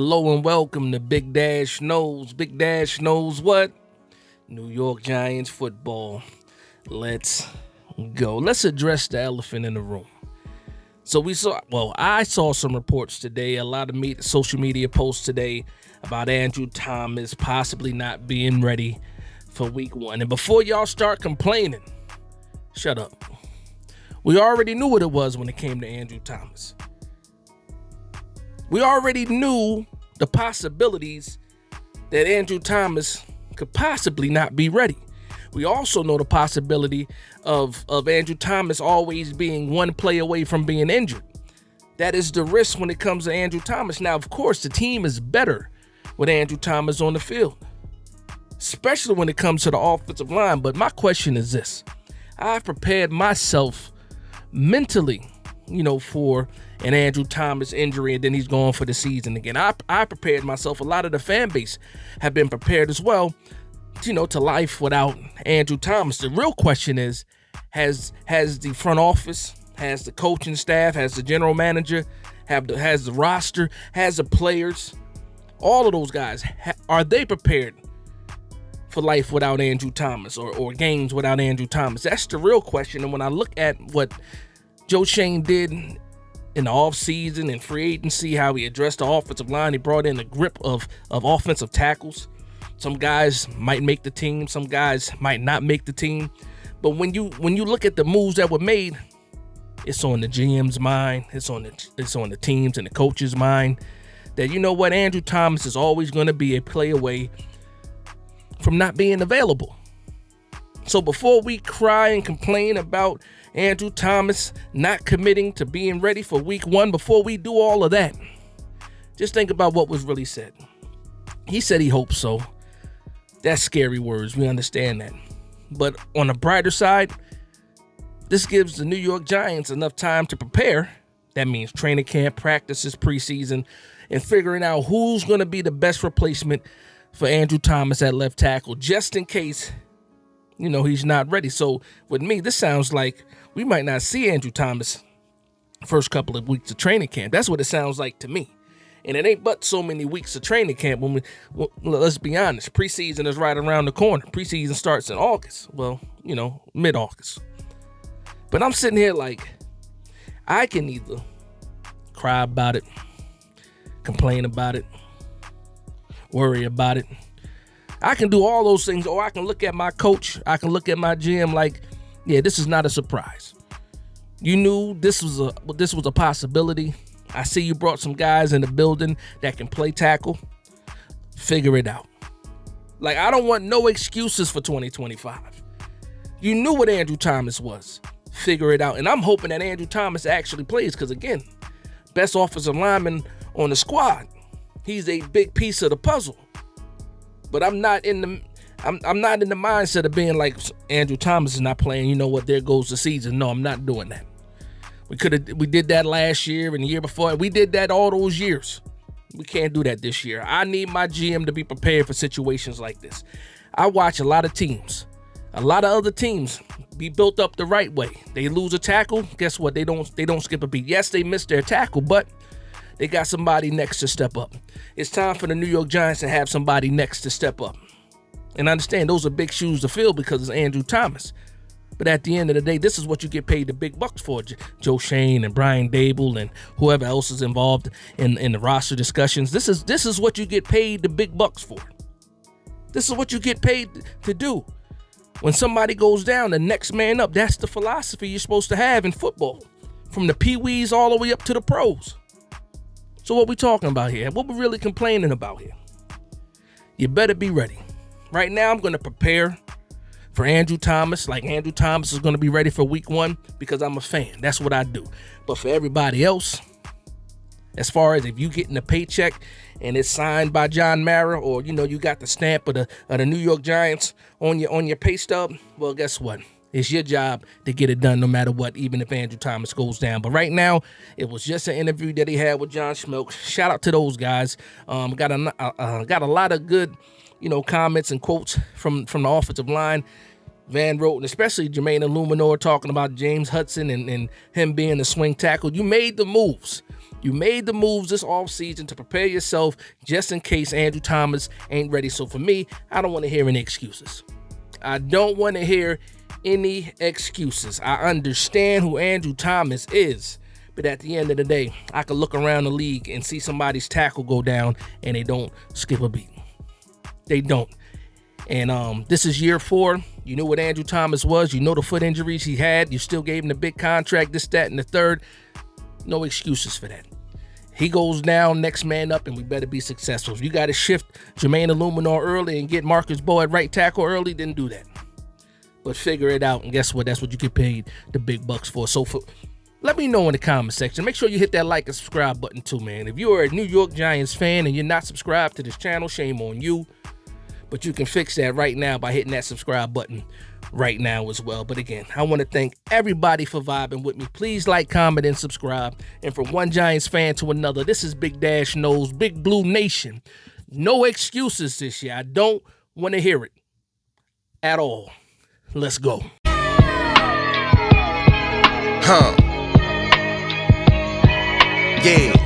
Hello and welcome to Big Dash Knows. Big Dash knows what? New York Giants football. Let's go. Let's address the elephant in the room. So I saw some reports today, a lot of social media posts today about Andrew Thomas possibly not being ready for week one. And before y'all start complaining, shut up. We already knew what it was when it came to Andrew Thomas. We already knew the possibilities that Andrew Thomas could possibly not be ready. We also know the possibility of Andrew Thomas always being one play away from being injured. That is the risk when it comes to Andrew Thomas. Now, of course, the team is better with Andrew Thomas on the field, especially when it comes to the offensive line. But my question is this. I've prepared myself mentally, for an Andrew Thomas injury, and then he's gone for the season again. I prepared myself. A lot of the fan base have been prepared as well, to life without Andrew Thomas. The real question is, has the front office, has the coaching staff, has the general manager, has the roster, has the players, all of those guys, are they prepared for life without Andrew Thomas or games without Andrew Thomas? That's the real question. And when I look at what Joe Schoen did in the offseason and free agency, how he addressed the offensive line, he brought in a grip of offensive tackles. Some guys might make the team, some guys might not make the team. But when you look at the moves that were made, it's on the GM's mind, it's on the teams and the coach's mind that Andrew Thomas is always going to be a play away from not being available. So before we cry and complain about Andrew Thomas not committing to being ready for week one, before we do all of that, just think about what was really said. He said he hopes so. That's scary words. We understand that. But on the brighter side, this gives the New York Giants enough time to prepare. That means training camp, practices, preseason, and figuring out who's going to be the best replacement for Andrew Thomas at left tackle, just in case, he's not ready. So with me, this sounds like we might not see Andrew Thomas first couple of weeks of training camp. That's what it sounds like to me. And it ain't but so many weeks of training camp. Let's be honest, preseason is right around the corner. Preseason starts in August. Well, mid-August. But I'm sitting here like, I can either cry about it, complain about it, worry about it. I can do all those things, or I can look at my coach, I can look at my GM like, yeah, this is not a surprise. You knew this was a possibility. I see you brought some guys in the building that can play tackle. Figure it out. Like, I don't want no excuses for 2025. You knew what Andrew Thomas was. Figure it out. And I'm hoping that Andrew Thomas actually plays because, again, best offensive lineman on the squad. He's a big piece of the puzzle. But I'm not in the mindset of being like, Andrew Thomas is not playing. You know what? There goes the season. No, I'm not doing that. We did that last year and the year before. We did that all those years. We can't do that this year. I need my GM to be prepared for situations like this. I watch a lot of teams, a lot of other teams be built up the right way. They lose a tackle. Guess what? They don't skip a beat. Yes, they missed their tackle, but they got somebody next to step up. It's time for the New York Giants to have somebody next to step up. And understand those are big shoes to fill because it's Andrew Thomas. But at the end of the day, this is what you get paid the big bucks for. Joe Schoen and Brian Dable and whoever else is involved in the roster discussions. This is what you get paid the big bucks for. This is what you get paid to do. When somebody goes down, the next man up. That's the philosophy you're supposed to have in football. From the pee-wees all the way up to the pros. So what we talking about here? What we really complaining about here? You better be ready. Right now, I'm going to prepare for Andrew Thomas, like Andrew Thomas is going to be ready for week one because I'm a fan. That's what I do. But for everybody else, as far as if you getting a paycheck and it's signed by John Mara, or you got the stamp of the New York Giants on your pay stub, well, guess what? It's your job to get it done no matter what, even if Andrew Thomas goes down. But right now, it was just an interview that he had with John Schmelk. Shout out to those guys. Got a lot of good, comments and quotes from the offensive line. Van Roten, especially Jermaine Illuminor talking about James Hudson and him being the swing tackle. You made the moves. You made the moves this offseason to prepare yourself just in case Andrew Thomas ain't ready. So for me, I don't want to hear any excuses. I don't want to hear any excuses. I understand who Andrew Thomas is, but at the end of the day, I could look around the league and see somebody's tackle go down and they don't skip a beat. They don't. And this is year 4. You knew what Andrew Thomas was. You know the foot injuries he had. You still gave him the big contract, this, that, and the third. No excuses for that. He goes down, next man up, and we better be successful. If you got to shift Jermaine Illuminor early and get Marcus Bowe at right tackle early, then do that. But figure it out, and guess what? That's what you get paid the big bucks for. So let me know in the comment section. Make sure you hit that like and subscribe button too, man. If you are a New York Giants fan and you're not subscribed to this channel, shame on you. But you can fix that right now by hitting that subscribe button right now as well. But again, I want to thank everybody for vibing with me. Please like, comment, and subscribe. And from one Giants fan to another, this is Big Dash Knows, Big Blue Nation. No excuses this year. I don't want to hear it at all. Let's go. Yeah.